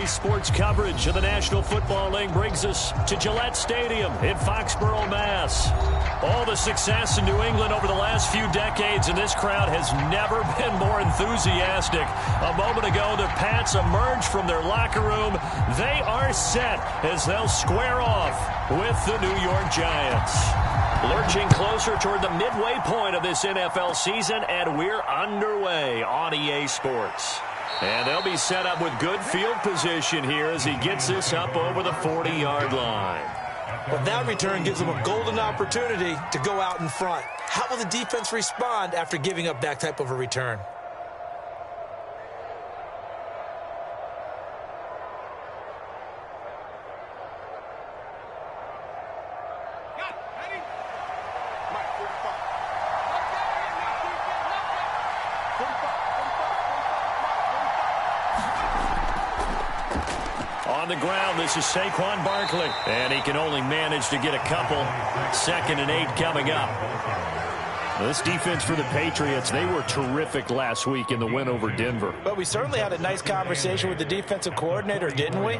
Today's sports coverage of the National Football League brings us to Gillette Stadium in Foxborough, Mass. All the success in New England over the last few decades, and this crowd has never been more enthusiastic. A moment ago, the Pats emerged from their locker room. They are set as they'll square off with the New York Giants. Lurching closer toward the midway point of this NFL season, and we're underway on EA Sports. And they'll be set up with good field position here as he gets this up over the 40-yard line. Well, that return gives them a golden opportunity to go out in front. How will the defense respond after giving up that type of a return? On the ground, this is Saquon Barkley. And he can only manage to get a couple. 2nd and 8 coming up. This defense for the Patriots, they were terrific last week in the win over Denver. But we certainly had a nice conversation with the defensive coordinator, didn't we?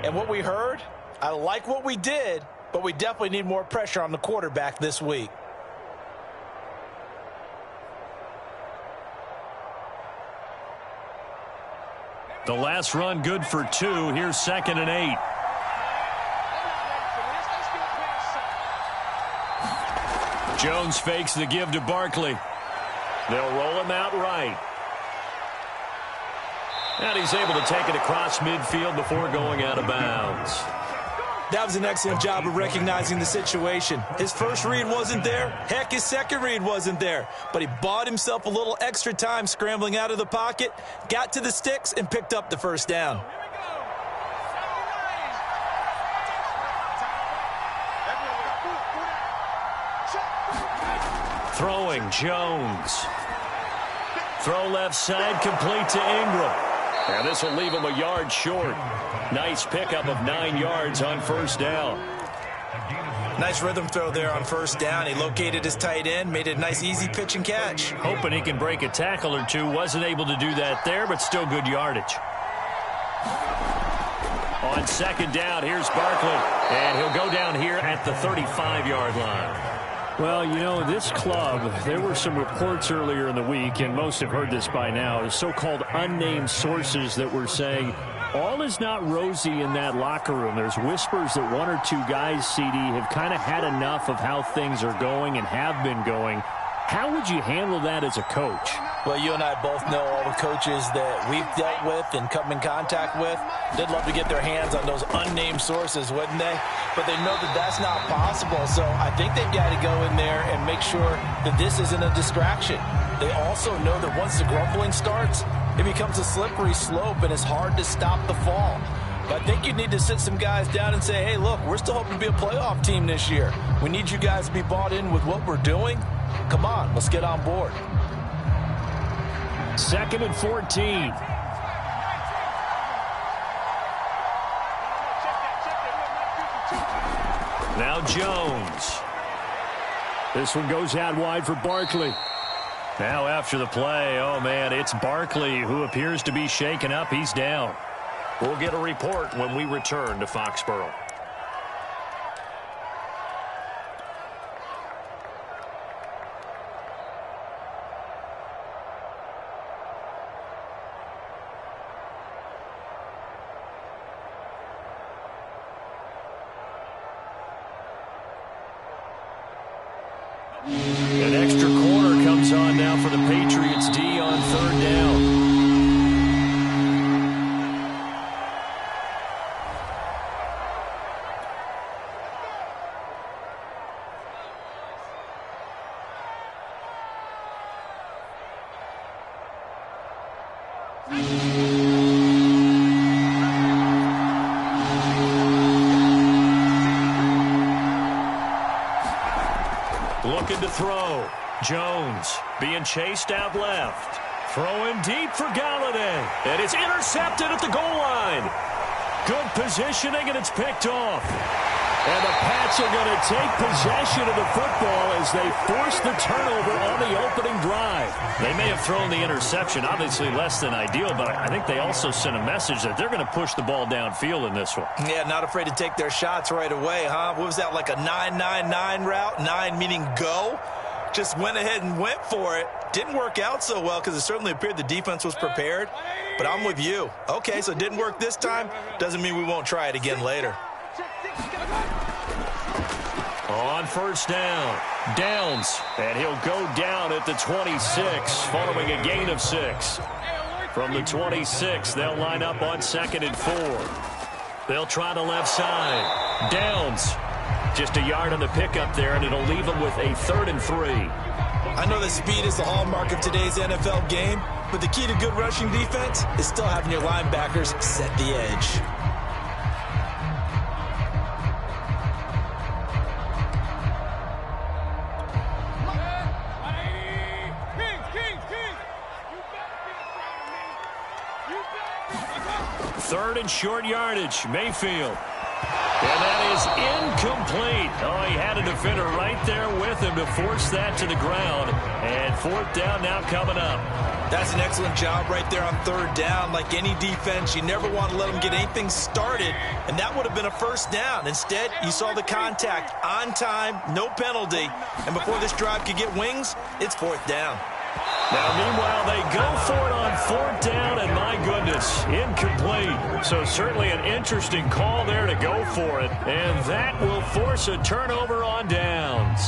And what we heard, I like what we did, but we definitely need more pressure on the quarterback this week. The last run good for 2. Here's 2nd and 8. Jones fakes the give to Barkley. They'll roll him out right. And he's able to take it across midfield before going out of bounds. That was an excellent job of recognizing the situation. His first read wasn't there. Heck, his second read wasn't there. But he bought himself a little extra time scrambling out of the pocket, got to the sticks, and picked up the first down. Throwing, Jones. Throw left side, complete to Ingram. And this will leave him a yard short. Nice pickup of 9 yards on first down. Nice rhythm throw there on first down. He located his tight end, made it a nice easy pitch and catch. Hoping he can break a tackle or two. Wasn't able to do that there, but still good yardage. On 2nd down, here's Barkley. And he'll go down here at the 35-yard line. Well, you know, this club, there were some reports earlier in the week, and most have heard this by now, so-called unnamed sources that were saying all is not rosy in that locker room. There's whispers that 1 or 2 guys, CD, have kind of had enough of how things are going and have been going. How would you handle that as a coach? Well, you and I both know all the coaches that we've dealt with and come in contact with. They'd love to get their hands on those unnamed sources, wouldn't they? But they know that that's not possible. So I think they've got to go in there and make sure that this isn't a distraction. They also know that once the grumbling starts, it becomes a slippery slope and it's hard to stop the fall. But I think you need to sit some guys down and say, hey, look, we're still hoping to be a playoff team this year. We need you guys to be bought in with what we're doing. Come on, let's get on board. 2nd and 14. Now Jones. This one goes out wide for Barkley. Now after the play, oh man, it's Barkley who appears to be shaken up. He's down. We'll get a report when we return to Foxborough. An extra corner comes on now for the Patriots D on 3rd down. Looking to throw. Jones being chased out left. Throwing deep for Galladay. And it's intercepted at the goal line. Good positioning, and it's picked off. And the Pats are going to take possession of the football as they force the turnover on the opening drive. They may have thrown the interception, obviously less than ideal, but I think they also sent a message that they're going to push the ball downfield in this one. Yeah, not afraid to take their shots right away, huh? What was that, like a 9-9-9 route? 9 meaning go? Just went ahead and went for it. Didn't work out so well because it certainly appeared the defense was prepared. But I'm with you. Okay, so it didn't work this time. Doesn't mean we won't try it again later. On first down, Downs, and he'll go down at the 26, following a gain of 6. From the 26, they'll line up on 2nd and 4. They'll try the left side. Downs, just a yard on the pickup there, and it'll leave them with a 3rd and 3. I know that speed is the hallmark of today's NFL game, but the key to good rushing defense is still having your linebackers set the edge. Third and short yardage, Mayfield. And that is incomplete. Oh, he had a defender right there with him to force that to the ground. And 4th down now coming up. That's an excellent job right there on 3rd down. Like any defense, you never want to let them get anything started, and that would have been a 1st down. Instead, you saw the contact on time, no penalty, and before this drive could get wings, it's 4th down. Now, meanwhile, they go for it on 4th down, and my goodness, incomplete. So certainly an interesting call there to go for it, and that will force a turnover on downs.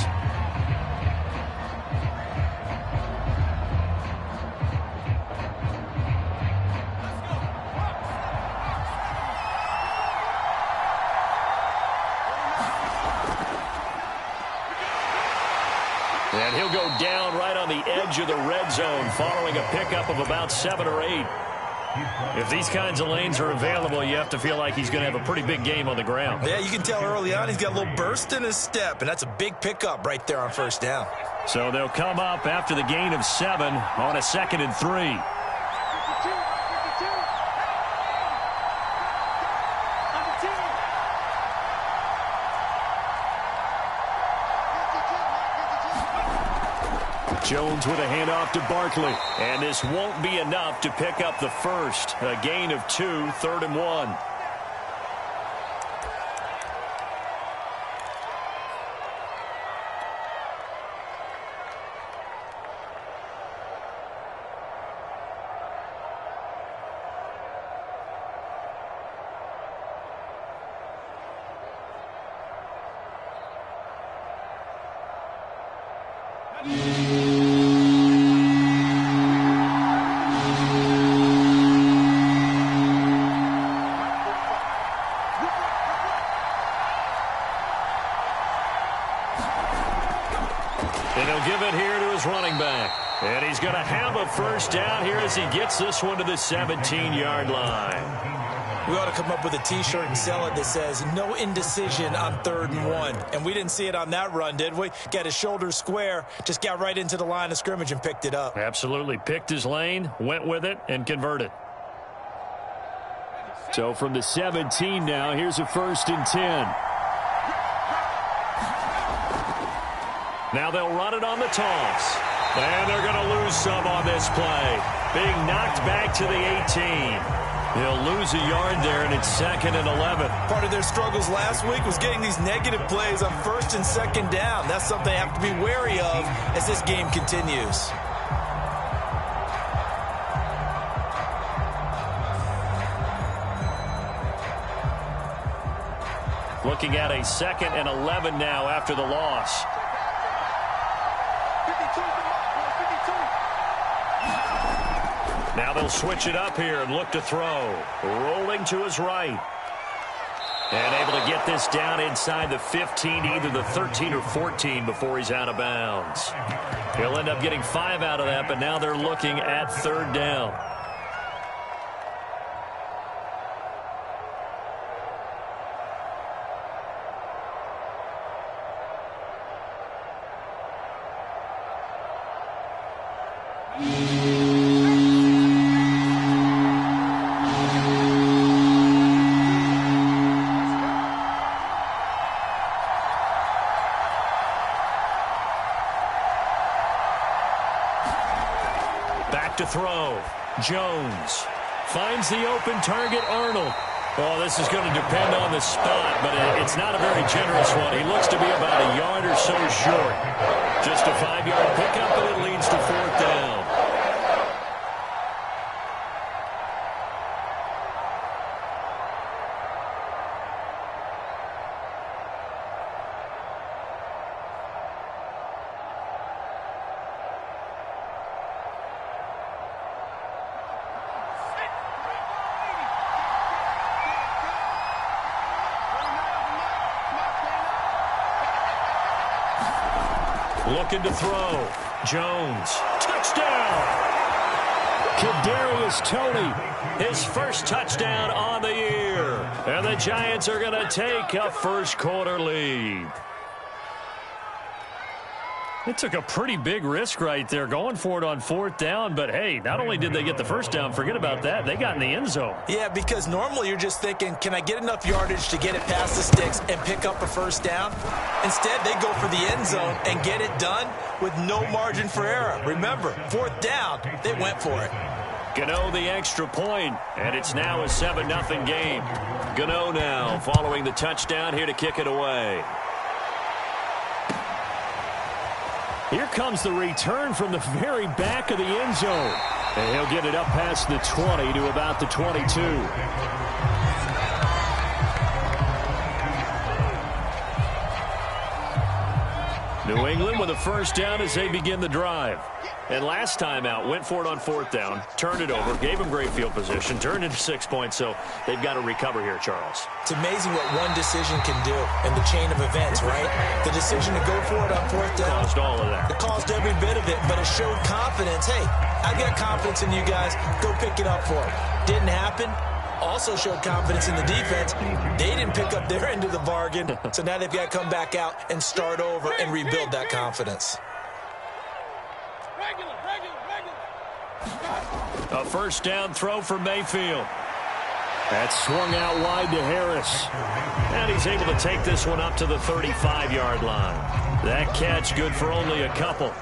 And he'll go down right on the edge of the red zone following a pickup of about 7 or 8. If these kinds of lanes are available, you have to feel like he's going to have a pretty big game on the ground. Yeah, you can tell early on he's got a little burst in his step, and that's a big pickup right there on 1st down. So they'll come up after the gain of 7 on a 2nd and 3. Jones with a handoff to Barkley. And this won't be enough to pick up the first. A gain of 2, 3rd and 1. And he'll give it here to his running back. And he's going to have a 1st down here as he gets this one to the 17-yard line. We ought to come up with a T-shirt and sell it that says, no indecision on 3rd and 1. And we didn't see it on that run, did we? Got his shoulders square, just got right into the line of scrimmage and picked it up. Absolutely. Picked his lane, went with it, and converted. So from the 17 now, here's a 1st and 10. Now they'll run it on the toss. And they're going to lose some on this play. Being knocked back to the 18. He'll lose a yard there, and it's 2nd and 11. Part of their struggles last week was getting these negative plays on 1st and 2nd down. That's something they have to be wary of as this game continues. Looking at a 2nd and 11 now after the loss. Now they'll switch it up here and look to throw. Rolling to his right. And able to get this down inside the 15, either the 13 or 14 before he's out of bounds. He'll end up getting 5 out of that, but now they're looking at 3rd down. Back to throw. Jones finds the open target, Arnold. Oh, this is going to depend on the spot, but it's not a very generous one. He looks to be about a yard or so short. Just a 5-yard pickup, and it leads to 4th down. Looking to throw. Jones. Touchdown! Kadarius Toney, his first touchdown on the year. And the Giants are going to take a first-quarter lead. They took a pretty big risk right there going for it on 4th down. But, hey, not only did they get the first down, forget about that, they got in the end zone. Yeah, because normally you're just thinking, can I get enough yardage to get it past the sticks and pick up a first down? Instead, they go for the end zone and get it done with no margin for error. Remember, 4th down, they went for it. Gano the extra point, and it's now a 7-0 game. Gano now following the touchdown here to kick it away. Here comes the return from the very back of the end zone. And he'll get it up past the 20 to about the 22. New England with a first down as they begin the drive. And last time out, went for it on 4th down, turned it over, gave them great field position, turned into 6 points, so they've got to recover here, Charles. It's amazing what one decision can do in the chain of events, right? The decision to go for it on 4th down. Caused all of that. It caused every bit of it, but it showed confidence. Hey, I got confidence in you guys. Go pick it up for it. Didn't happen. Also showed confidence in the defense. They didn't pick up their end of the bargain, so now they've got to come back out and start over and rebuild that confidence. A first down throw for Mayfield. That swung out wide to Harris. And he's able to take this one up to the 35-yard line. That catch good for only a couple.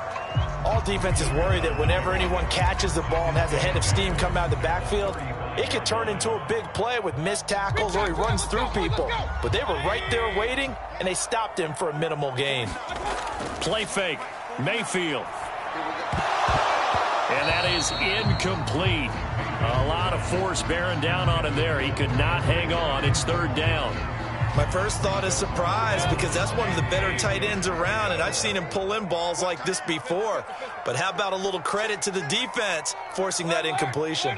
All defenses worry that whenever anyone catches the ball and has a head of steam come out of the backfield, it could turn into a big play with missed tackles or he runs through people. But they were right there waiting, and they stopped him for a minimal gain. Play fake. Mayfield. And that is incomplete. A lot of force bearing down on him there. He could not hang on. It's 3rd down. My first thought is surprise because that's one of the better tight ends around, and I've seen him pull in balls like this before. But how about a little credit to the defense forcing that incompletion?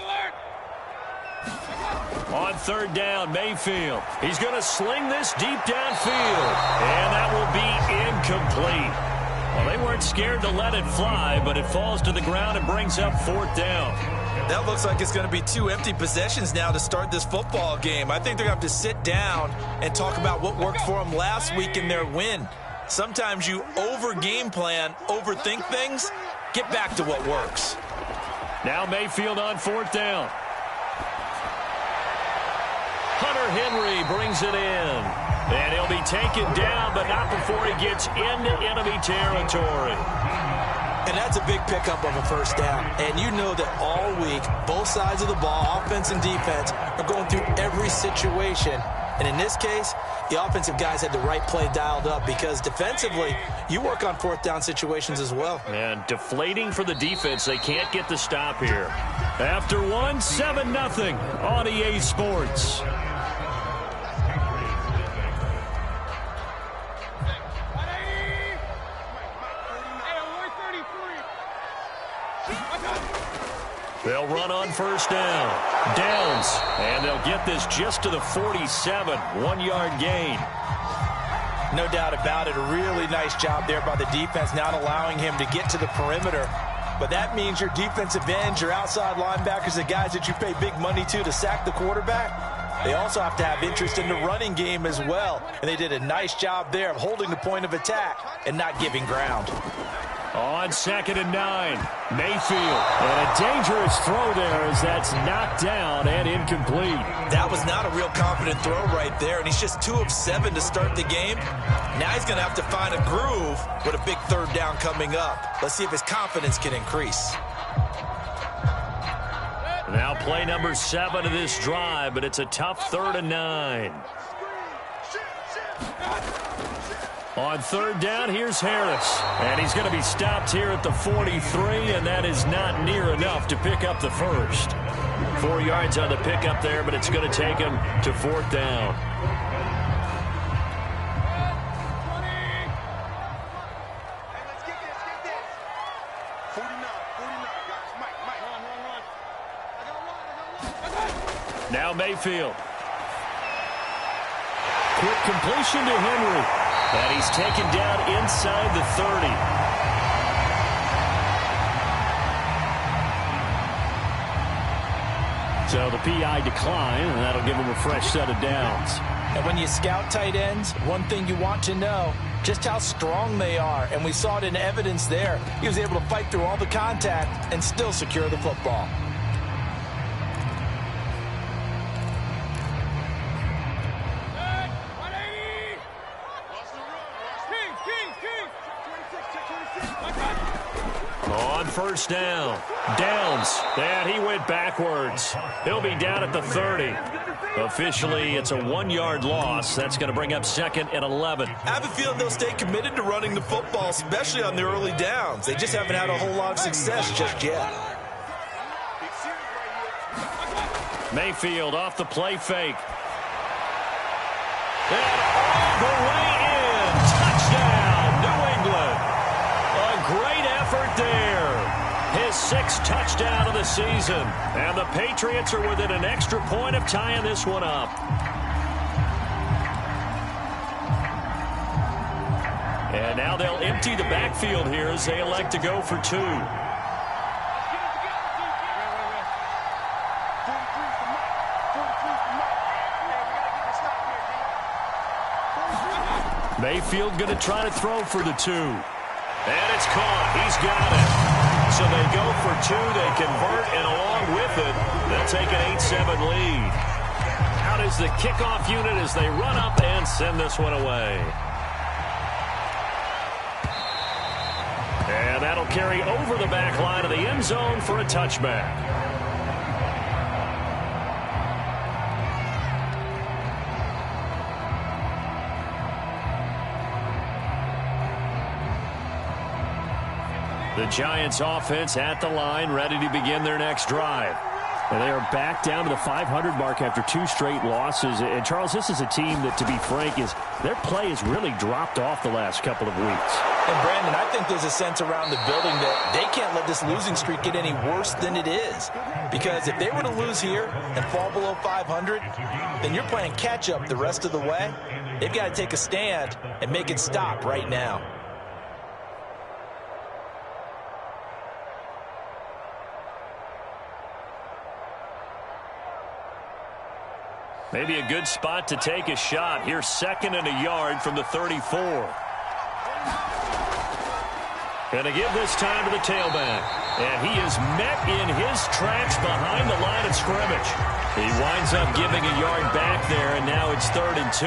On 3rd down, Mayfield. He's going to sling this deep downfield. And that will be incomplete. Well, they weren't scared to let it fly, but it falls to the ground and brings up 4th down. That looks like it's going to be 2 empty possessions now to start this football game. I think they're going to have to sit down and talk about what worked for them last week in their win. Sometimes you over-game plan, overthink things, get back to what works. Now Mayfield on 4th down. Hunter Henry brings it in. And he'll be taken down, but not before he gets into enemy territory. And that's a big pickup of a first down. And you know that all week, both sides of the ball, offense and defense, are going through every situation. And in this case, the offensive guys had the right play dialed up because defensively, you work on 4th down situations as well. And deflating for the defense. They can't get the stop here. After one, 7-0 on EA Sports. They'll run on first down. Downs. And they'll get this just to the 47. 1-yard gain. No doubt about it. A really nice job there by the defense, not allowing him to get to the perimeter. But that means your defensive ends, your outside linebackers, the guys that you pay big money to sack the quarterback, they also have to have interest in the running game as well. And they did a nice job there of holding the point of attack and not giving ground. On 2nd and 9, Mayfield. And a dangerous throw there as that's knocked down and incomplete. That was not a real confident throw right there, and he's just 2 of 7 to start the game. Now he's going to have to find a groove with a big 3rd down coming up. Let's see if his confidence can increase. Now play number 7 of this drive, but it's a tough 3rd and 9. On 3rd down, here's Harris. And he's going to be stopped here at the 43, and that is not near enough to pick up the first. 4 yards on the pickup there, but it's going to take him to 4th down. Now Mayfield. Quick completion to Henry. And he's taken down inside the 30. So the PI decline, and that'll give him a fresh set of downs. And when you scout tight ends, one thing you want to know, just how strong they are. And we saw it in evidence there. He was able to fight through all the contact and still secure the football. On 1st down. Downs. And he went backwards. He'll be down at the 30. Officially, it's a 1-yard loss. That's going to bring up 2nd and 11. I have a feeling they'll stay committed to running the football, especially on the early downs. They just haven't had a whole lot of success just yet. Mayfield off the play fake. And all the way in. Touchdown, New England. A great effort there. His 6th touchdown of the season. And the Patriots are within an extra point of tying this one up. And now they'll empty the backfield here as they elect to go for 2. Mayfield going to try to throw for the 2. And it's caught. He's got it. So they go for 2. They convert, and along with it, they'll take an 8-7 lead. Out is the kickoff unit as they run up and send this one away. And that'll carry over the back line of the end zone for a touchback. The Giants offense at the line, ready to begin their next drive. And they are back down to the 500 mark after 2 straight losses. And, Charles, this is a team that, to be frank, their play has really dropped off the last couple of weeks. And, Brandon, I think there's a sense around the building that they can't let this losing streak get any worse than it is. Because if they were to lose here and fall below 500, then you're playing catch-up the rest of the way. They've got to take a stand and make it stop right now. Maybe a good spot to take a shot. Here's 2nd and a yard from the 34. Going to give this time to the tailback. And he is met in his tracks behind the line of scrimmage. He winds up giving a yard back there, and now it's 3rd and 2.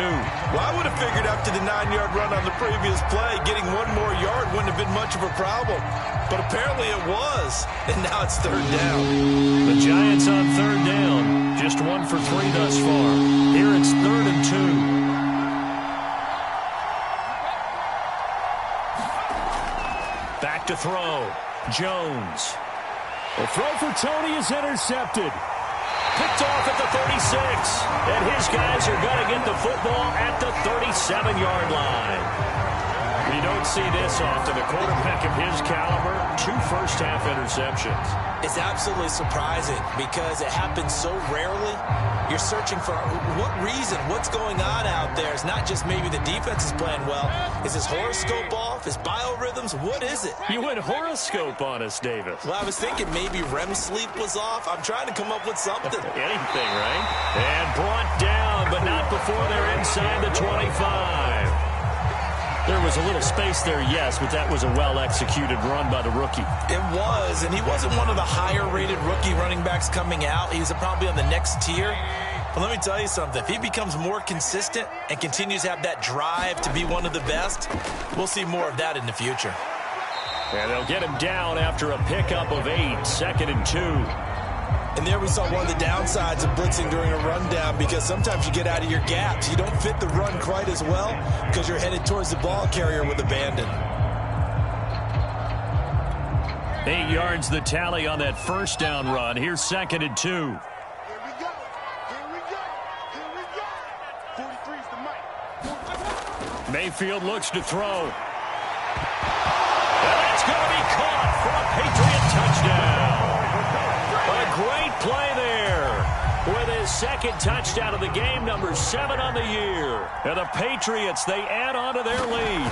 Well, I would have figured after the 9-yard run on the previous play, getting 1 more yard wouldn't have been much of a problem. But apparently it was, and now it's 3rd down. The Giants on 3rd down. Just 1 for 3 thus far. Here it's 3rd and 2. Back to throw. Jones. The throw for Tony is intercepted. Picked off at the 36. And his guys are going to get the football at the 37-yard line. You don't see this often. A quarterback of his caliber, 2 first-half interceptions. It's absolutely surprising because it happens so rarely. You're searching for what reason, what's going on out there. It's not just maybe the defense is playing well. Is his horoscope off? His biorhythms? What is it? You went horoscope on us, Davis. Well, I was thinking maybe REM sleep was off. I'm trying to come up with something. Anything, right? And brought down, but not before they're inside the 25. There was a little space there, yes, but that was a well-executed run by the rookie. It was, and he wasn't one of the higher-rated rookie running backs coming out. He's probably on the next tier. But let me tell you something. If he becomes more consistent and continues to have that drive to be one of the best, we'll see more of that in the future. And they'll get him down after a pickup of 8, 2nd and 2. And there we saw one of the downsides of blitzing during a rundown, because sometimes you get out of your gaps. You don't fit the run quite as well because you're headed towards the ball carrier with abandon. 8 yards the tally on that first down run. Here's 2nd and 2. Here we go. Here we go. Here we go. 43's the mic. Mayfield looks to throw. And that's going to be caught for a Patriot touchdown. A great play there with his 2nd touchdown of the game, number 7 on the year. And the Patriots, they add on to their lead.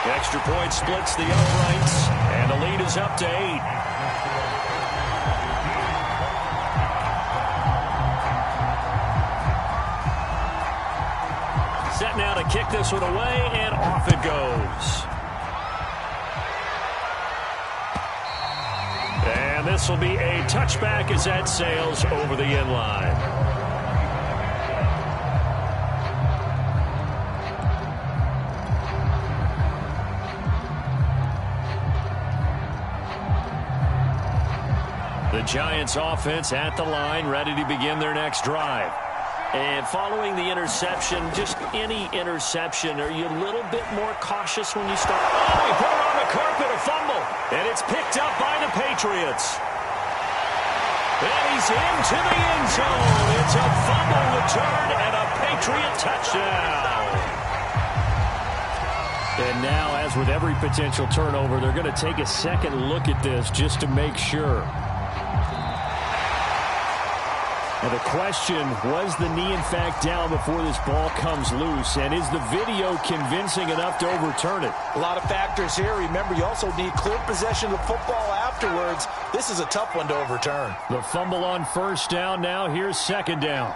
Extra point splits the uprights, and the lead is up to 8. Set now to kick this one away, and off it goes. And this will be a touchback as that sails over the end line. The Giants offense at the line, ready to begin their next drive. And following the interception, just any interception, are you a little bit more cautious when you start? Oh, he put it on the carpet, a fumble. And it's picked up by the Patriots. And he's into the end zone. It's a fumble return and a Patriot touchdown. And now, as with every potential turnover, they're going to take a second look at this just to make sure. Now the question, was the knee in fact down before this ball comes loose? And is the video convincing enough to overturn it? A lot of factors here. Remember, you also need clear possession of the football afterwards. This is a tough one to overturn. The fumble on first down. Now here's 2nd down.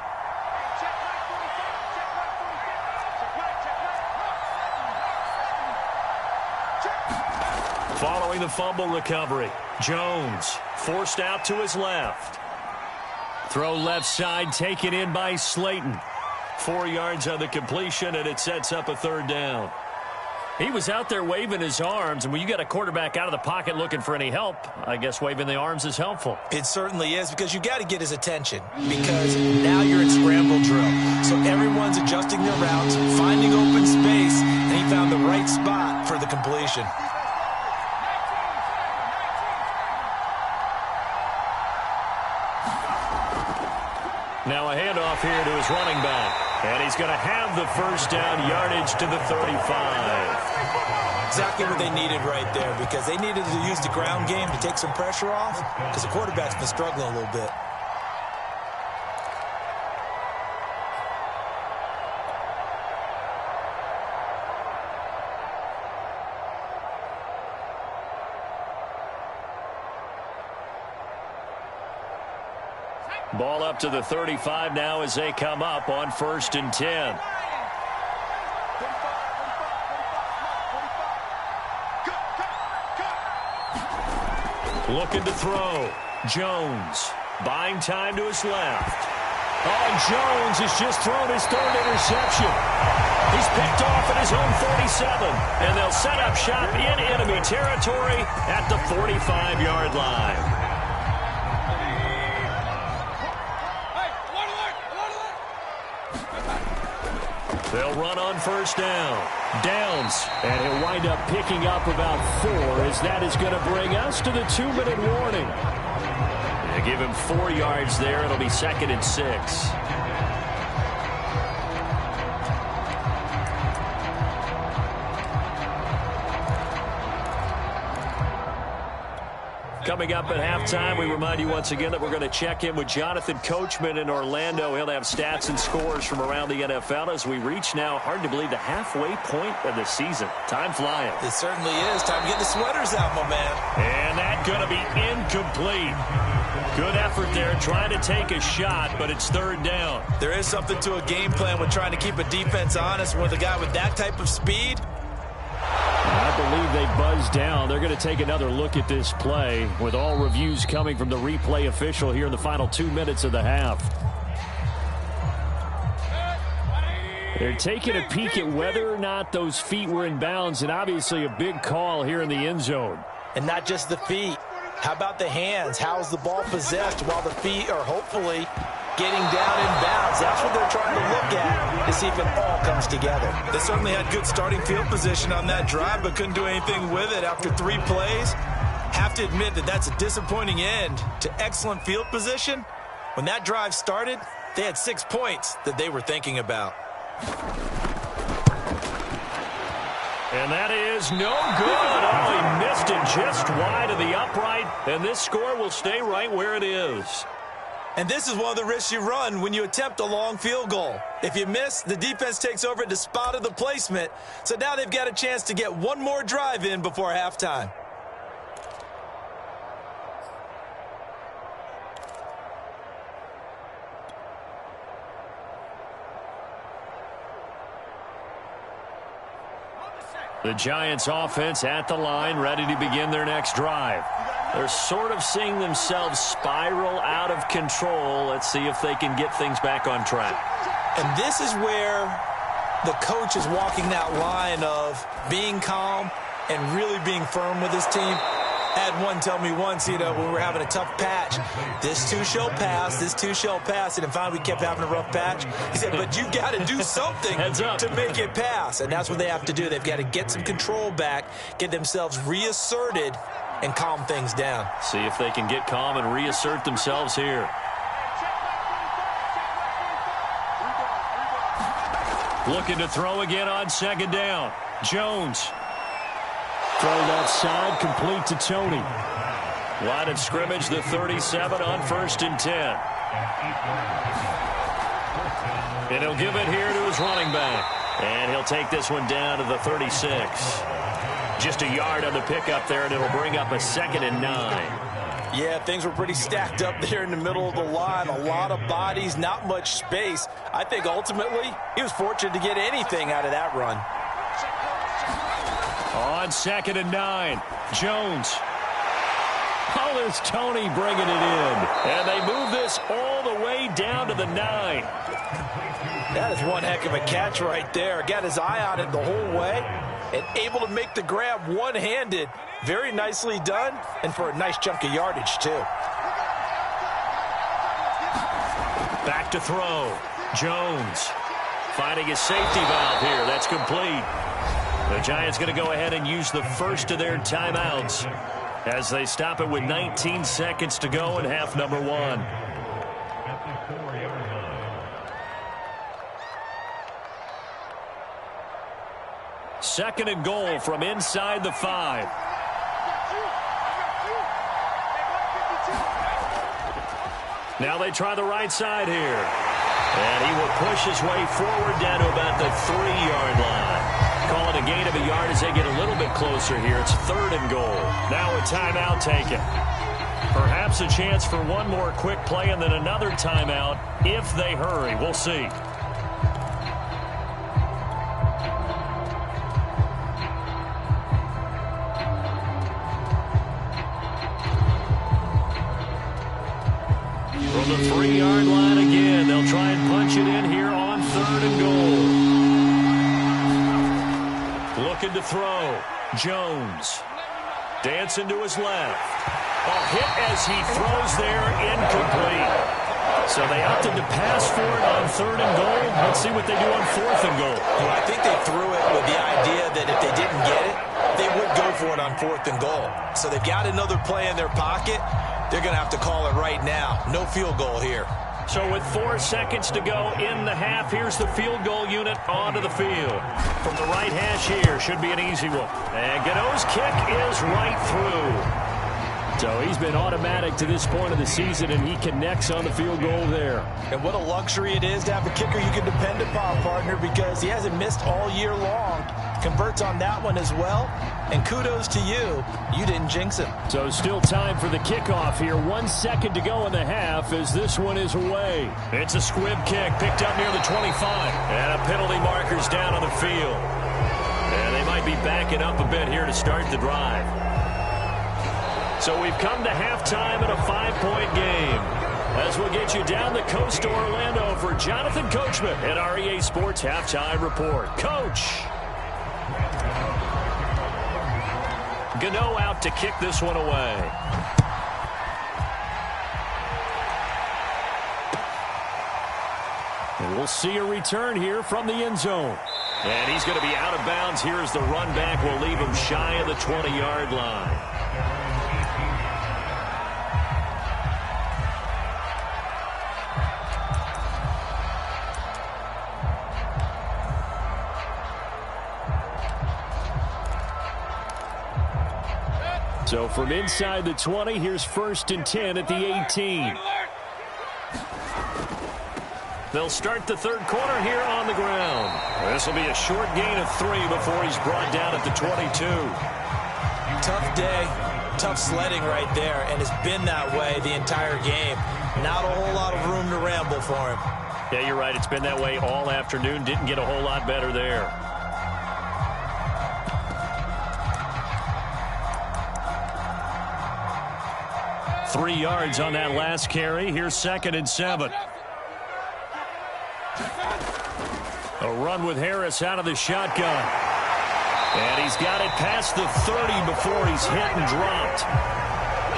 Following the fumble recovery, Jones forced out to his left. Throw left side, taken in by Slayton. 4 yards on the completion, and it sets up a 3rd down. He was out there waving his arms, and when you got a quarterback out of the pocket looking for any help, I guess waving the arms is helpful. It certainly is, because you got to get his attention, because now you're in scramble drill. So everyone's adjusting their routes, finding open space, and he found the right spot for the completion. Now a handoff here to his running back. And he's going to have the first down, yardage to the 35. Exactly what they needed right there, because they needed to use the ground game to take some pressure off, because the quarterback's been struggling a little bit. Ball up to the 35 now as they come up on 1st and 10. Looking to throw. Jones buying time to his left. Oh, and Jones has just thrown his 3rd interception. He's picked off at his own 47. And they'll set up shop in enemy territory at the 45-yard line. They'll run on first down. Downs, and he'll wind up picking up about 4, as that is going to bring us to the 2-minute warning. They give him 4 yards there. It'll be 2nd and 6. Coming up at halftime, we remind you once again that we're going to check in with Jonathan Coachman in Orlando. He'll have stats and scores from around the NFL as we reach now, hard to believe, the halfway point of the season. Time flying. It certainly is. Time to get the sweaters out, my man. And that's going to be incomplete. Good effort there, trying to take a shot, but it's 3rd down. There is something to a game plan with trying to keep a defense honest with a guy with that type of speed. I believe they buzzed down. They're going to take another look at this play with all reviews coming from the replay official here in the final 2 minutes of the half. They're taking a peek at whether or not those feet were in bounds, and obviously a big call here in the end zone. And not just the feet. How about the hands? How's the ball possessed while the feet are hopefully getting down in bounds? That's what they're trying to look at to see if it all comes together. They certainly had good starting field position on that drive, but couldn't do anything with it after 3 plays. Have to admit that that's a disappointing end to excellent field position. When that drive started, they had 6 points that they were thinking about. And that is no good. Oh, he missed it just wide of the upright, and this score will stay right where it is. And this is one of the risks you run when you attempt a long field goal. If you miss, the defense takes over at the spot of the placement. So now they've got a chance to get one more drive in before halftime. The Giants offense at the line, ready to begin their next drive. They're sort of seeing themselves spiral out of control. Let's see if they can get things back on track. And this is where the coach is walking that line of being calm and really being firm with his team. I had one tell me once, when we were having a tough patch, this too shall pass, this too shall pass. And finally we kept having a rough patch. He said, but you got to do something to make it pass. And that's what they have to do. They've got to get some control back, get themselves reasserted, and calm things down. See if they can get calm and reassert themselves here. Looking to throw again on second down. Jones. Throw that side, complete to Tony. Line of scrimmage, the 37 on 1st and 10. And he'll give it here to his running back. And he'll take this one down to the 36. Just a yard on the pickup there, and it'll bring up a 2nd and 9. Yeah, things were pretty stacked up there in the middle of the line. A lot of bodies, not much space. I think ultimately he was fortunate to get anything out of that run. On 2nd and 9, Jones. Oh, there's Tony bringing it in. And they move this all the way down to the 9. That is one heck of a catch right there. Got his eye on it the whole way and able to make the grab one-handed. Very nicely done, and for a nice chunk of yardage, too. Back to throw. Jones finding his safety valve here. That's complete. The Giants going to go ahead and use the first of their timeouts as they stop it with 19 seconds to go in half number 1. Second and goal from inside the 5. Now they try the right side here. And he will push his way forward down to about the 3-yard line. Call it a gain of a yard as they get a little bit closer here. It's 3rd and goal. Now a timeout taken. Perhaps a chance for one more quick play and then another timeout if they hurry. We'll see. From the 3-yard line again, they'll try and punch it in here on 3rd and goal. Looking to throw. Jones. Dancing to his left. A hit as he throws there, incomplete. So they opted to pass for it on 3rd and goal. Let's see what they do on 4th and goal. Well, I think they threw it with the idea that if they didn't get it, they would go for it on 4th and goal. So they've got another play in their pocket. They're going to have to call it right now. No field goal here. So with 4 seconds to go in the half, here's the field goal unit onto the field. From the right hash here, should be an easy one. And Gano's kick is right through. So he's been automatic to this point of the season, and he connects on the field goal there. And what a luxury it is to have a kicker you can depend upon, partner, because he hasn't missed all year long. Converts on that one as well. And kudos to you. You didn't jinx him. So still time for the kickoff here. 1 second to go in the half as this one is away. It's a squib kick picked up near the 25. And a penalty marker's down on the field. And they might be backing up a bit here to start the drive. So we've come to halftime in a 5-point game. As we'll get you down the coast to Orlando for Jonathan Coachman at our EA Sports Halftime Report. Coach. Gano out to kick this one away. And we'll see a return here from the end zone. And he's going to be out of bounds. Here's the run back. Will leave him shy of the 20-yard line. So from inside the 20, here's 1st and 10 at the 18. They'll start the third quarter here on the ground. This will be a short gain of 3 before he's brought down at the 22. Tough day, tough sledding right there, and it's been that way the entire game. Not a whole lot of room to ramble for him. Yeah, you're right. It's been that way all afternoon. Didn't get a whole lot better there. Three yards on that last carry. Here's 2nd and 7. A run with Harris out of the shotgun. And he's got it past the 30 before he's hit and dropped.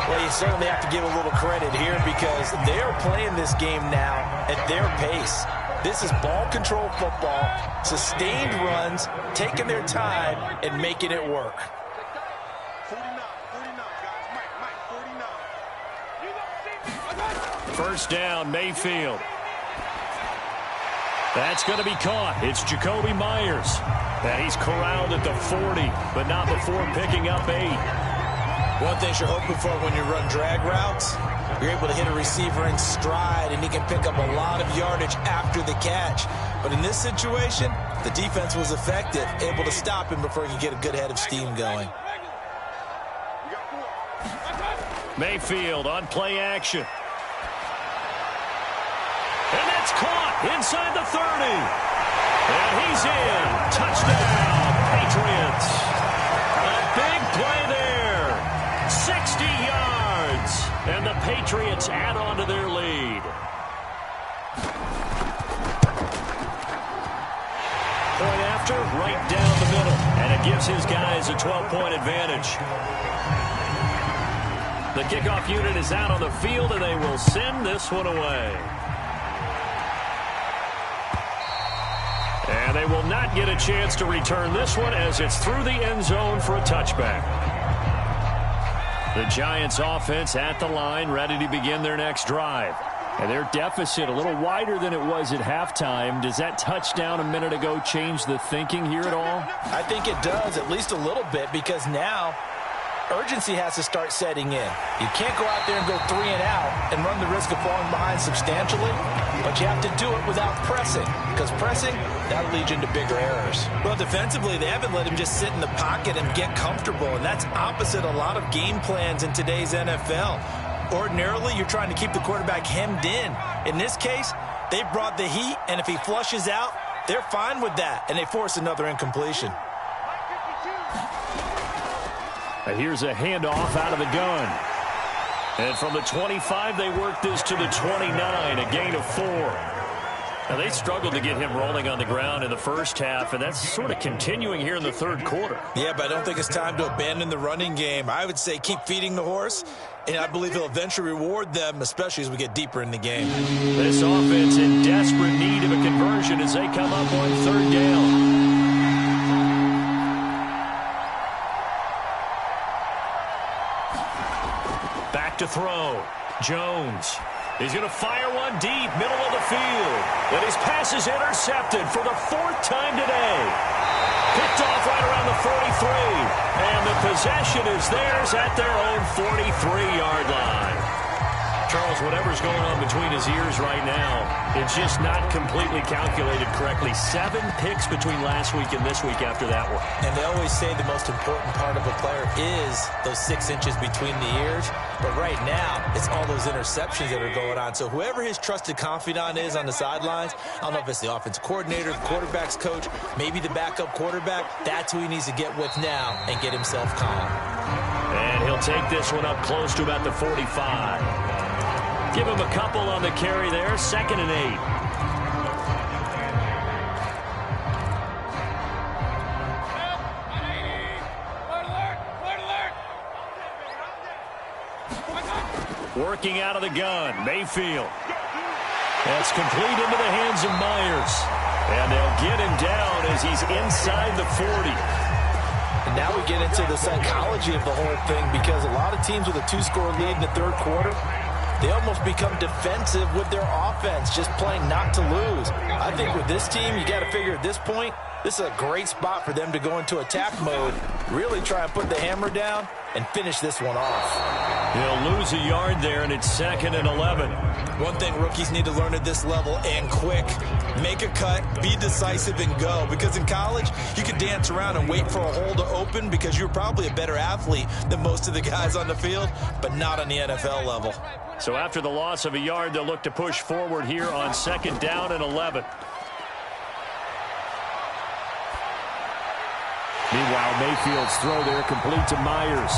Well, you certainly have to give a little credit here because they're playing this game now at their pace. This is ball control football, sustained runs, taking their time and making it work. 49, guys. Mike, 49. First down, Mayfield. That's going to be caught. It's Jacoby Myers. And he's corralled at the 40, but not before picking up 8. One thing you're hoping for when you run drag routes, you're able to hit a receiver in stride, and he can pick up a lot of yardage after the catch. But in this situation, the defense was effective, able to stop him before he could get a good head of steam going. Mayfield on play action. And that's caught inside the 30. And he's in. Touchdown, Patriots. A big play there. 60 yards. And the Patriots add on to their lead. Point after, right down the middle. And it gives his guys a 12-point advantage. The kickoff unit is out on the field, and they will send this one away. And they will not get a chance to return this one as it's through the end zone for a touchback. The Giants offense at the line, ready to begin their next drive. And their deficit a little wider than it was at halftime. Does that touchdown a minute ago change the thinking here at all? I think it does, at least a little bit, because now urgency has to start setting in. You can't go out there and go 3 and out and run the risk of falling behind substantially, but you have to do it without pressing, because pressing, that'll lead you into bigger errors. Well, defensively, they haven't let him just sit in the pocket and get comfortable, and that's opposite a lot of game plans in today's NFL. Ordinarily, you're trying to keep the quarterback hemmed in. In this case, they brought the heat, and if he flushes out, they're fine with that, and they force another incompletion. Here's a handoff out of the gun. And from the 25, they work this to the 29, a gain of 4. Now, they struggled to get him rolling on the ground in the first half, and that's sort of continuing here in the third quarter. Yeah, but I don't think it's time to abandon the running game. I would say keep feeding the horse, and I believe he'll eventually reward them, especially as we get deeper in the game. This offense in desperate need of a conversion as they come up on third down. Back to throw. Jones. He's going to fire one deep, middle of the field. And his pass is intercepted for the 4th time today. Picked off right around the 43. And the possession is theirs at their own 43-yard line. Charles, whatever's going on between his ears right now, it's just not completely calculated correctly. 7 picks between last week and this week after that one. And they always say the most important part of a player is those 6 inches between the ears. But right now, it's all those interceptions that are going on. So whoever his trusted confidant is on the sidelines, I don't know if it's the offensive coordinator, the quarterback's coach, maybe the backup quarterback, that's who he needs to get with now and get himself calm. And he'll take this one up close to about the 45. Give him a couple on the carry there, 2nd and 8. Working out of the gun, Mayfield. That's complete into the hands of Myers. And they'll get him down as he's inside the 40. And now we get into the psychology of the whole thing, because a lot of teams with a two-score lead in the third quarter, they almost become defensive with their offense, just playing not to lose. I think with this team, you got to figure at this point, this is a great spot for them to go into attack mode, really try and put the hammer down and finish this one off. He'll lose a yard there, and it's 2nd and 11. One thing rookies need to learn at this level, and quick, make a cut, be decisive, and go. Because in college, you could dance around and wait for a hole to open because you're probably a better athlete than most of the guys on the field, but not on the NFL level. So after the loss of a yard, they'll look to push forward here on 2nd down and 11. Meanwhile, Mayfield's throw there complete to Myers.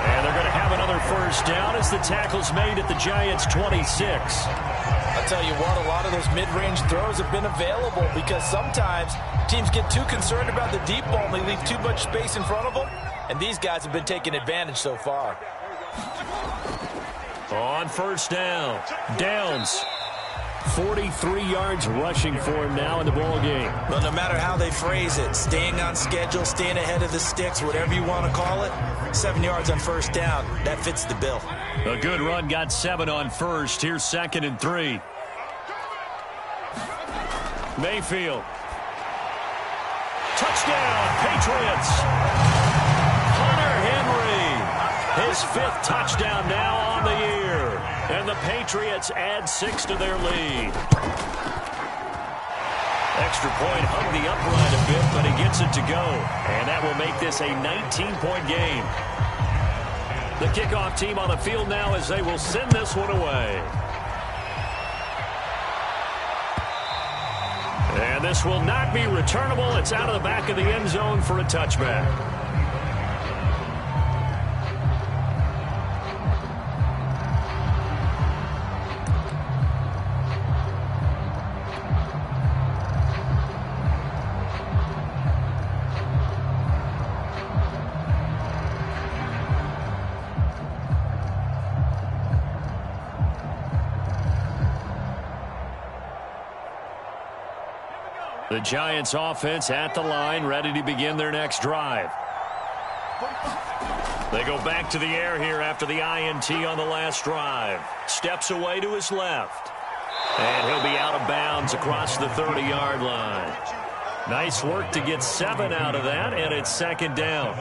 And they're going to have another first down as the tackle's made at the Giants' 26. I'll tell you what, a lot of those mid-range throws have been available because sometimes teams get too concerned about the deep ball and they leave too much space in front of them. And these guys have been taking advantage so far. On first down, Downs. 43 yards rushing for him now in the ball game. Well, no matter how they phrase it, staying on schedule, staying ahead of the sticks, whatever you want to call it, 7 yards on first down, that fits the bill. A good run, got 7 on first. Here's 2nd and 3. Mayfield. Touchdown, Patriots. Hunter Henry. His 5th touchdown now on the year. And the Patriots add 6 to their lead. Extra point hung the upright a bit, but he gets it to go. And that will make this a 19-point game. The kickoff team on the field now as they will send this one away. And this will not be returnable. It's out of the back of the end zone for a touchback. The Giants offense at the line, ready to begin their next drive. They go back to the air here after the INT on the last drive. Steps away to his left. And he'll be out of bounds across the 30-yard line. Nice work to get 7 out of that, and it's 2nd down.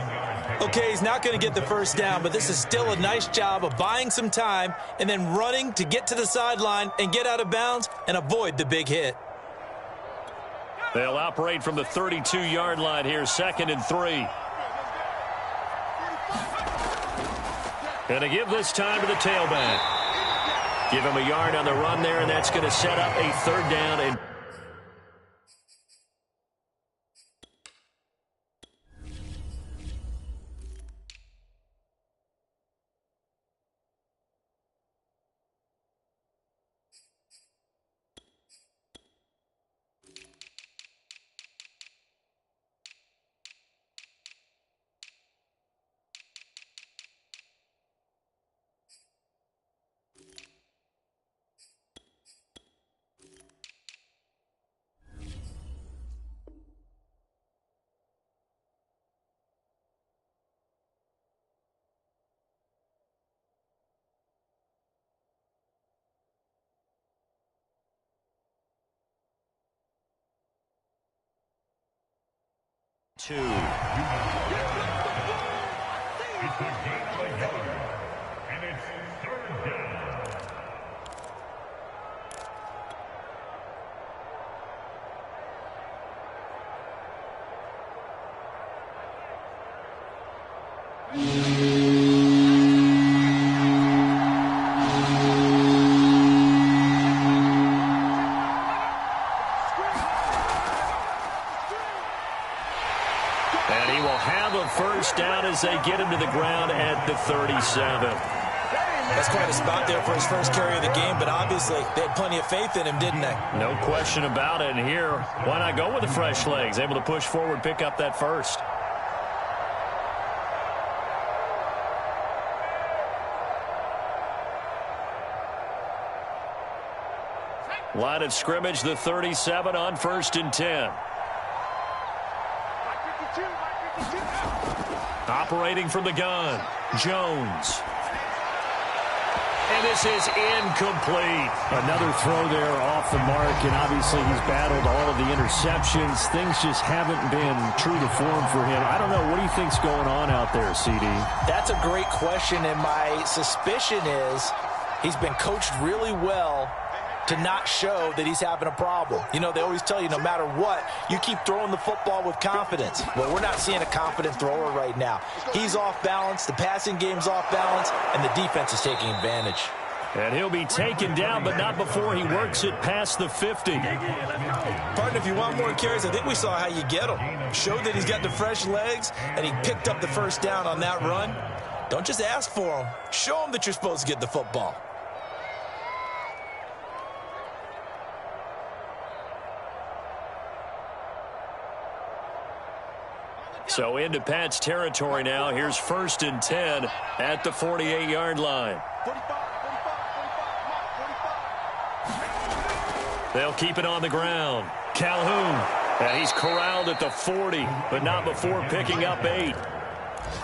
Okay, he's not going to get the first down, but this is still a nice job of buying some time and then running to get to the sideline and get out of bounds and avoid the big hit. They'll operate from the 32-yard line here, 2nd and 3. And to give this time to the tailback. Give him a yard on the run there, and that's going to set up a 3rd down. And two. And he will have a first down as they get him to the ground at the 37. That's quite a spot there for his first carry of the game, but obviously they had plenty of faith in him, didn't they? No question about it. And here, why not go with the fresh legs? Able to push forward, pick up that first. Line of scrimmage, the 37 on 1st and 10. Operating from the gun, Jones. And this is incomplete. Another throw there off the mark, and obviously he's battled all of the interceptions. Things just haven't been true to form for him. I don't know. What do you think's going on out there, CD? That's a great question, and my suspicion is he's been coached really well to not show that he's having a problem. You know, they always tell you no matter what, you keep throwing the football with confidence. Well, we're not seeing a confident thrower right now. He's off balance, the passing game's off balance, and the defense is taking advantage. And he'll be taken down, but not before he works it past the 50. Partner, if you want more carries, I think we saw how you get him. Showed that he's got the fresh legs, and he picked up the first down on that run. Don't just ask for him. Show him that you're supposed to get the football. So into Pat's territory now. Here's 1st and 10 at the 48-yard line. They'll keep it on the ground. Calhoun. And he's corralled at the 40, but not before picking up 8.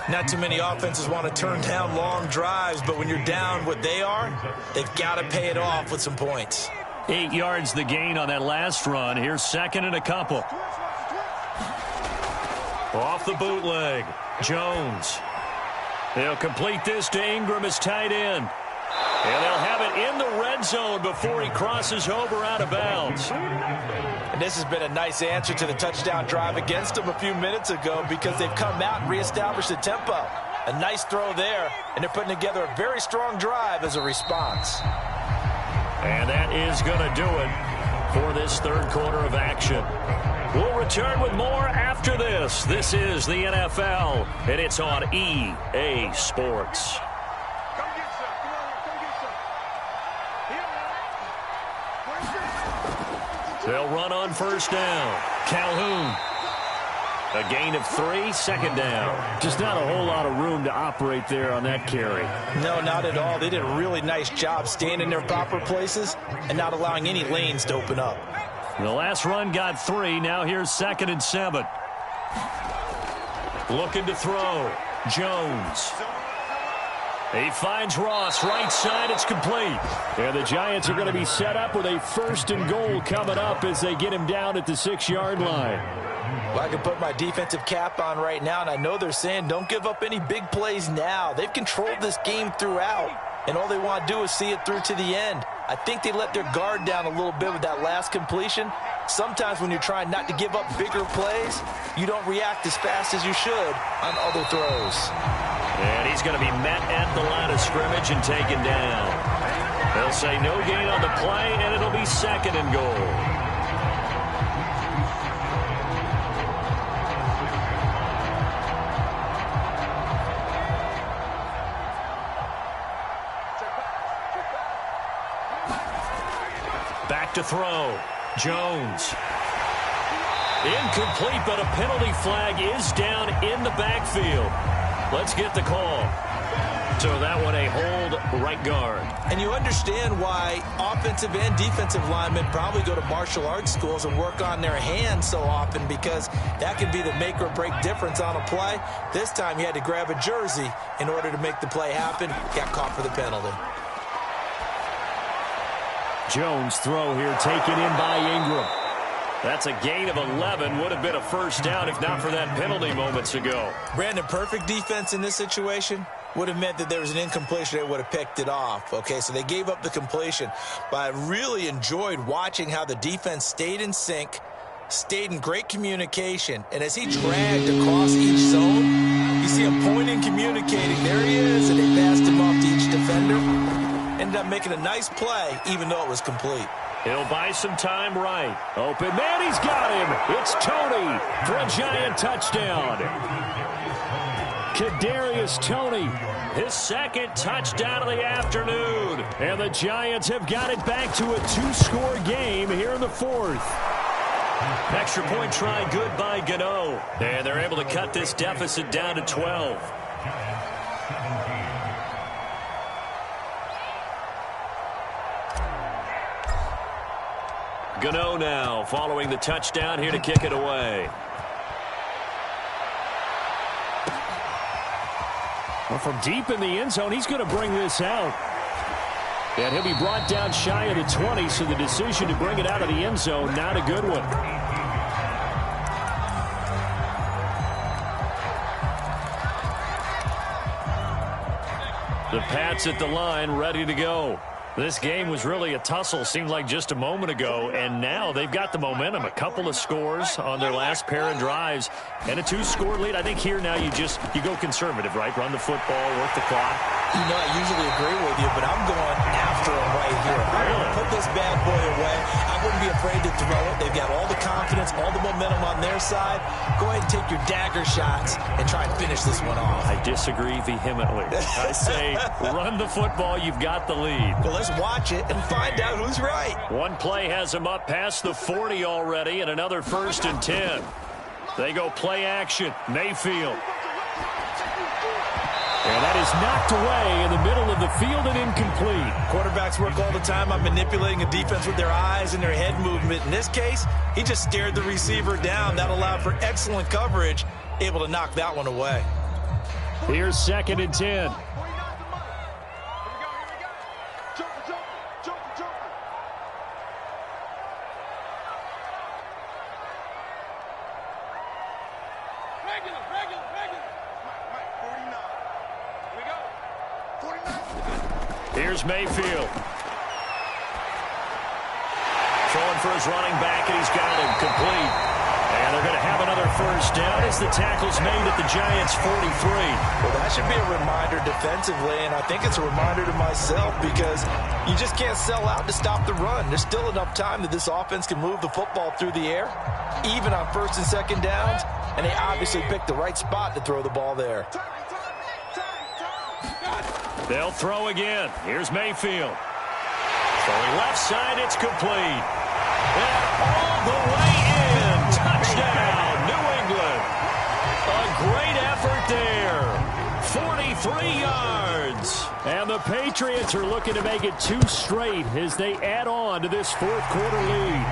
Not too many offenses want to turn down long drives, but when you're down what they are, they've got to pay it off with some points. 8 yards the gain on that last run. Here's 2nd and a couple. Off the bootleg, Jones. They'll complete this to Ingram as tight end. And they'll have it in the red zone before he crosses over out of bounds. And this has been a nice answer to the touchdown drive against them a few minutes ago because they've come out and reestablished the tempo. A nice throw there, and they're putting together a very strong drive as a response. And that is going to do it for this third quarter of action. We'll return with more after this. This is the NFL, and it's on EA Sports. They'll run on 1st down. Calhoun. A gain of 3, 2nd down. Just not a whole lot of room to operate there on that carry. No, not at all. They did a really nice job staying in their proper places and not allowing any lanes to open up. The last run got 3. Now here's 2nd and 7. Looking to throw. Jones. He finds Ross. Right side. It's complete. And the Giants are going to be set up with a 1st and goal coming up as they get him down at the 6-yard line. Well, I can put my defensive cap on right now, and I know they're saying don't give up any big plays now. They've controlled this game throughout, and all they want to do is see it through to the end. I think they let their guard down a little bit with that last completion. Sometimes when you're trying not to give up bigger plays, you don't react as fast as you should on other throws. And he's going to be met at the line of scrimmage and taken down. They'll say no gain on the play, and it'll be 2nd and goal. Back to throw. Jones. Incomplete, but a penalty flag is down in the backfield. Let's get the call. So that one a hold right guard. And you understand why offensive and defensive linemen probably go to martial arts schools and work on their hands so often, because that can be the make or break difference on a play. This time he had to grab a jersey in order to make the play happen. Got caught for the penalty. Jones throw here taken in by Ingram. That's a gain of 11. Would have been a 1st down if not for that penalty moments ago. Brandon, perfect defense in this situation would have meant that there was an incompletion. They would have picked it off. Okay, so they gave up the completion. But I really enjoyed watching how the defense stayed in sync, stayed in great communication. And as he dragged across each zone, you see him pointing, communicating. There he is, and they passed him off to each defender. Ended up making a nice play, even though it was complete. He'll buy some time right. Open man, he's got him. It's Tony for a Giant touchdown. Kadarius Toney, his 2nd touchdown of the afternoon. And the Giants have got it back to a 2-score game here in the 4th. Extra point try good by Gano. And they're able to cut this deficit down to 12. Gano now following the touchdown here to kick it away. Well, from deep in the end zone, he's going to bring this out. And he'll be brought down shy of the 20, so the decision to bring it out of the end zone, not a good one. The Pats at the line, ready to go. This game was really a tussle, seemed like just a moment ago, and now they've got the momentum. A couple of scores on their last pair of drives, and a 2-score lead. I think here now you go conservative, right? Run the football, work the clock. You know, I usually agree with you, but I'm going after him right here. I want to put this bad boy away. I wouldn't be afraid to throw it. They've got all the confidence, all the momentum on their side. Go ahead and take your dagger shots and try and finish this one off. I disagree vehemently. I say run the football. You've got the lead. Well, let's watch it and find out who's right. One play has him up past the 40 already, and another 1st and 10. They go play action. Mayfield. And that is knocked away in the middle of the field and incomplete. Quarterbacks work all the time on manipulating a defense with their eyes and their head movement. In this case, he just stared the receiver down. That allowed for excellent coverage, able to knock that one away. Here's 2nd and 10. Here's Mayfield. Throwing for his running back, and he's got him complete. And they're going to have another 1st down as the tackle's made at the Giants' 43. Well, that should be a reminder defensively, and I think it's a reminder to myself because you just can't sell out to stop the run. There's still enough time that this offense can move the football through the air, even on 1st and 2nd downs, and they obviously picked the right spot to throw the ball there. They'll throw again. Here's Mayfield. Throwing left side, it's complete. And all the way in. Touchdown, New England. A great effort there. 43 yards. And the Patriots are looking to make it 2 straight as they add on to this 4th quarter lead.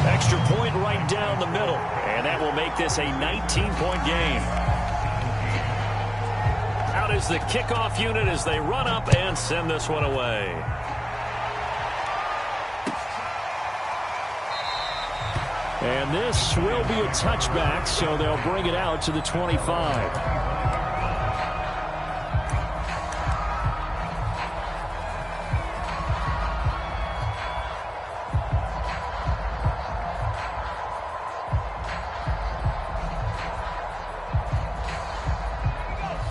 Extra point right down the middle. And that will make this a 19-point game. Out is the kickoff unit as they run up and send this one away. And this will be a touchback, so they'll bring it out to the 25.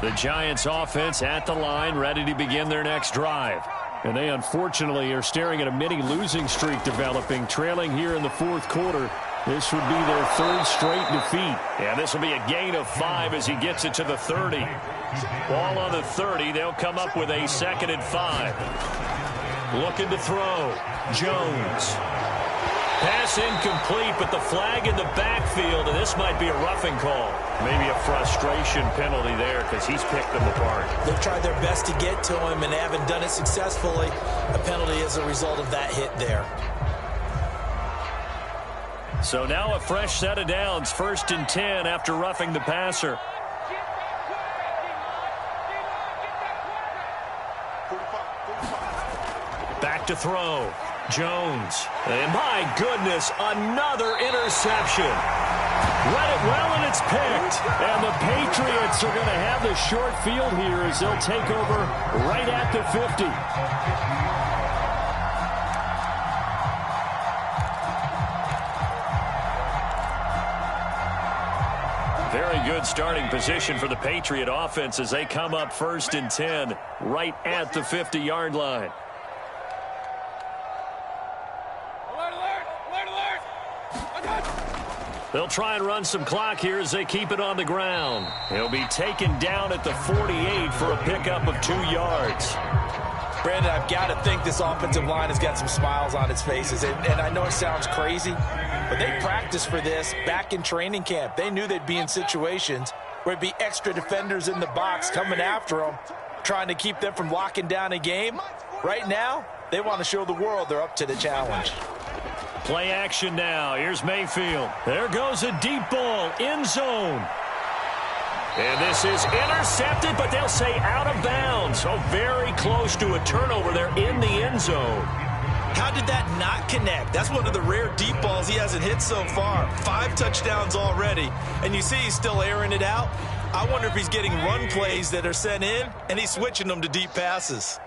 The Giants offense at the line, ready to begin their next drive. And they unfortunately are staring at a mini losing streak developing, trailing here in the 4th quarter. This would be their 3rd straight defeat. Yeah, this will be a gain of 5 as he gets it to the 30. Ball on the 30. They'll come up with a 2nd and 5. Looking to throw. Jones. Pass incomplete, but the flag in the backfield, and this might be a roughing call. Maybe a frustration penalty there because he's picked them apart. They've tried their best to get to him, and they haven't done it successfully. A penalty as a result of that hit there. So now a fresh set of downs, 1st and 10 after roughing the passer. Back to throw. Jones. And my goodness, another interception. Read it well, and it's picked. And the Patriots are going to have the short field here as they'll take over right at the 50. Very good starting position for the Patriot offense as they come up 1st and 10 right at the 50-yard line. They'll try and run some clock here as they keep it on the ground. He'll be taken down at the 48 for a pickup of 2 yards. Brandon, I've got to think this offensive line has got some smiles on its faces. And I know it sounds crazy, but they practiced for this back in training camp. They knew they'd be in situations where there'd be extra defenders in the box coming after them, trying to keep them from locking down a game. Right now, they want to show the world they're up to the challenge. Play action now. Here's Mayfield. There goes a deep ball. End zone. And this is intercepted, but they'll say out of bounds. So very close to a turnover there in the end zone. How did that not connect? That's one of the rare deep balls he hasn't hit so far. 5 touchdowns already, and you see he's still airing it out. I wonder if he's getting run plays that are sent in, and he's switching them to deep passes.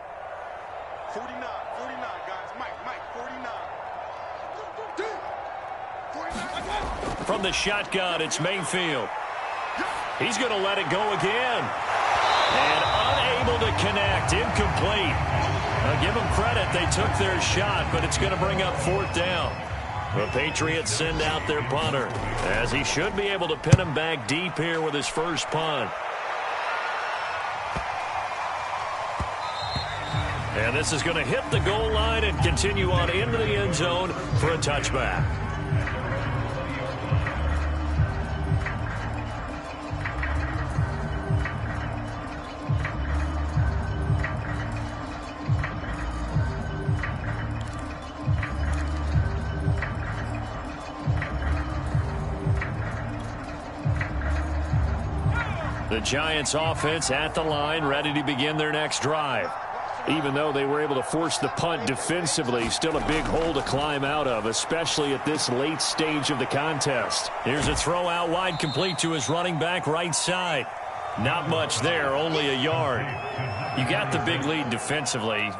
49, guys. Mike, 49. From the shotgun, it's Mayfield. He's going to let it go again. And unable to connect. Incomplete. Now give them credit. They took their shot, but it's going to bring up 4th down. The Patriots send out their punter, as he should be able to pin him back deep here with his first punt. And this is going to hit the goal line and continue on into the end zone for a touchback. The Giants offense at the line, ready to begin their next drive. Even though they were able to force the punt defensively, still a big hole to climb out of, especially at this late stage of the contest. Here's a throw out wide, complete to his running back right side. Not much there, only a yard. You got the big lead defensively,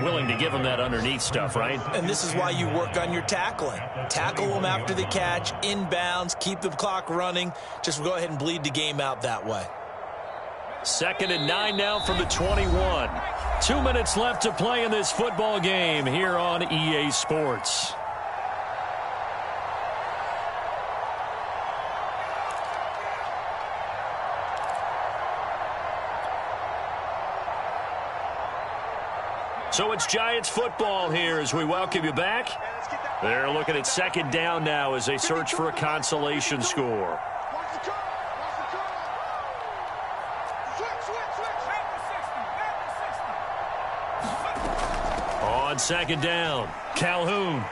willing to give them that underneath stuff, right? And this is why you work on your tackling. Tackle them after the catch, inbounds, keep the clock running. Just go ahead and bleed the game out that way. 2nd and 9 now from the 21. 2 minutes left to play in this football game here on EA Sports. So it's Giants football here as we welcome you back. They're looking at 2nd down now as they search for a consolation score. On 2nd down, Calhoun.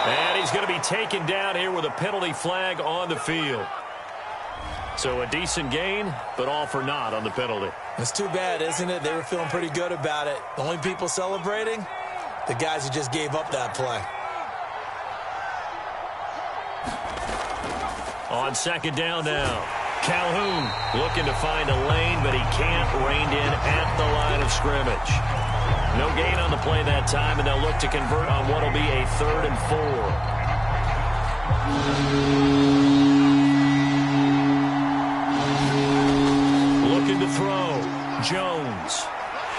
And he's going to be taken down here with a penalty flag on the field. So a decent gain, but all for naught on the penalty. It's too bad, isn't it? They were feeling pretty good about it. The only people celebrating, the guys who just gave up that play. On 2nd down now, Calhoun looking to find a lane, but he can't, reined in at the line of scrimmage. No gain on the play that time, and they'll look to convert on what will be a 3rd and 4. Looking to throw, Jones.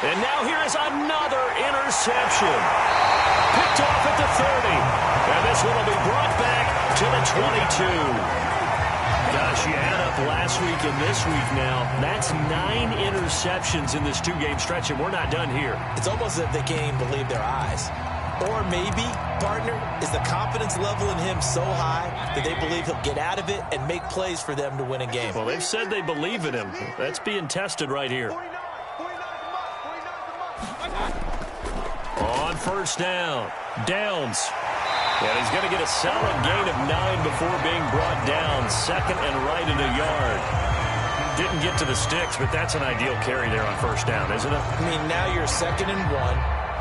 And now here is another interception. Picked off at the 30. And this one will be brought back to the 22. Gosh, you add up last week and this week now. That's 9 interceptions in this 2-game stretch, and we're not done here. It's almost as if they can't even believe their eyes. Or maybe, partner, is the confidence level in him so high that they believe he'll get out of it and make plays for them to win a game. Well, they've said they believe in him. That's being tested right here. On 1st down, Downs. And he's going to get a solid gain of 9 before being brought down. 2nd and right in a yard. Didn't get to the sticks, but that's an ideal carry there on 1st down, isn't it? I mean, now you're 2nd and 1.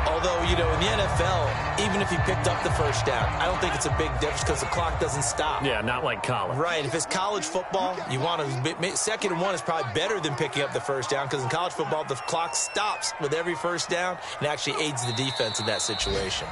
Although, you know, in the NFL, even if he picked up the 1st down, I don't think it's a big difference because the clock doesn't stop. Yeah, not like college. Right. If it's college football, you want to 2nd and 1 is probably better than picking up the 1st down because in college football, the clock stops with every 1st down and actually aids the defense in that situation.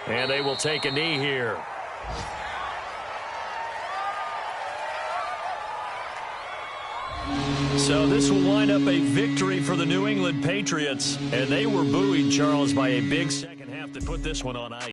And they will take a knee here. So this will wind up a victory for the New England Patriots, and they were buoyed, Charles, by a big second half that put this one on ice.